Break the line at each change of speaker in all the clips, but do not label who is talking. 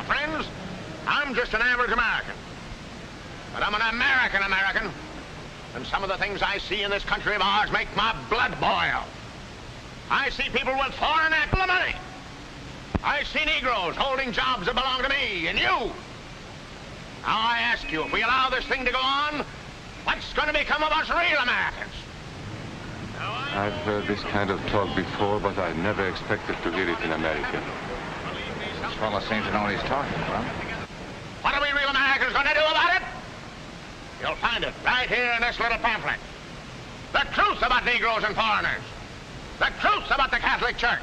friends, I'm just an average American. But I'm an American. And some of the things I see in this country of ours make my blood boil. I see people with foreign money. I see Negroes holding jobs that belong to me and you. Now I ask you, if we allow this thing to go on, what's going to become of us real Americans?
I've heard this kind of talk before, but I never expected to hear it in America.
This fellow seems to know what he's talking about.
What are we real Americans going to do about it? You'll find it right here in this little pamphlet. The truth about Negroes and foreigners. The truth about the Catholic Church.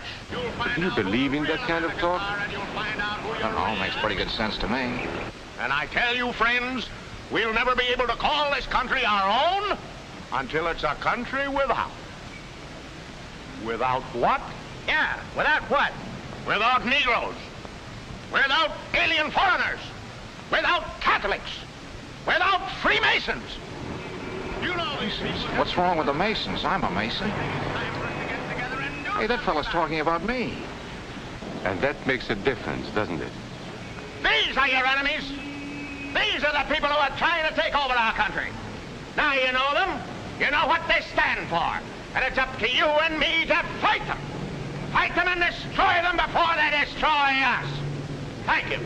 Do you believe in that kind of talk?
I don't know, makes pretty good sense to me.
And I tell you, friends, we'll never be able to call this country our own until it's a country without. Without what? Yeah, without what? Without Negroes. Without alien foreigners. Without Catholics. Without Freemasons. You know these things.
What's wrong with the Masons? I'm a Mason. Hey, that fellow's talking about me.
And that makes a difference, doesn't it?
These are your enemies. These are the people who are trying to take over our country. Now you know them. You know what they stand for. And it's up to you and me to fight them. Fight them and destroy them before they destroy us. Thank you.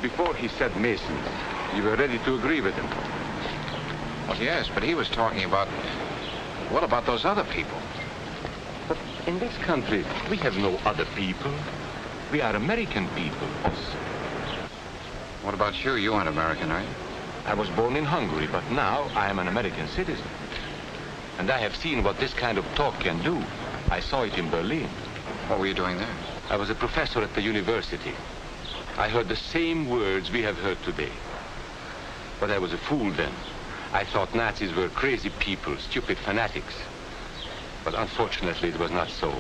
Before he said Masons, you were ready to agree with him.
Well, yes, but he was talking about... What about those other people?
But in this country, we have no other people. We are American people.
What about you? You aren't American, are you?
I was born in Hungary, but now I am an American citizen. And I have seen what this kind of talk can do. I saw it in Berlin.
What were you doing there?
I was a professor at the university. I heard the same words we have heard today. But I was a fool then. I thought Nazis were crazy people, stupid fanatics. But unfortunately, it was not so.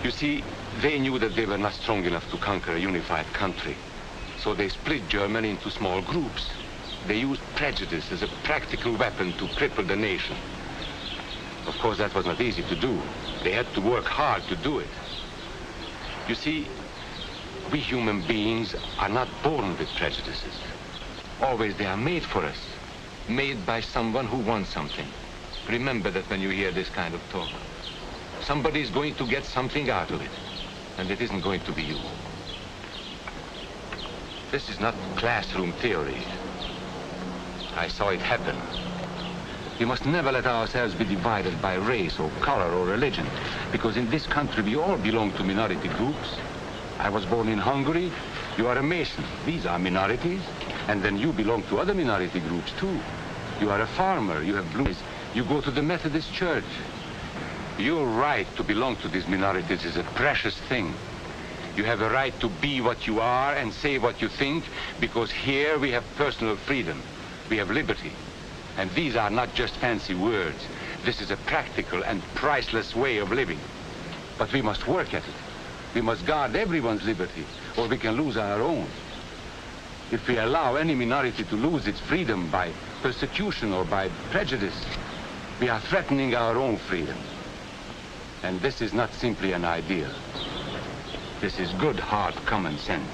You see, they knew that they were not strong enough to conquer a unified country. So they split Germany into small groups. They used prejudice as a practical weapon to cripple the nation. Of course, that was not easy to do. They had to work hard to do it. You see, we human beings are not born with prejudices. Always they are made for us, made by someone who wants something. Remember that when you hear this kind of talk. Somebody is going to get something out of it, and it isn't going to be you. This is not classroom theory. I saw it happen. We must never let ourselves be divided by race or color or religion, because in this country we all belong to minority groups. I was born in Hungary. You are a Mason. These are minorities. And then you belong to other minority groups too. You are a farmer. You have blue eyes. You go to the Methodist Church. Your right to belong to these minorities is a precious thing. You have a right to be what you are and say what you think, because here we have personal freedom. We have liberty. And these are not just fancy words. This is a practical and priceless way of living. But we must work at it. We must guard everyone's liberty, or we can lose our own. If we allow any minority to lose its freedom by persecution or by prejudice, we are threatening our own freedom. And this is not simply an ideal. This is good, hard common sense.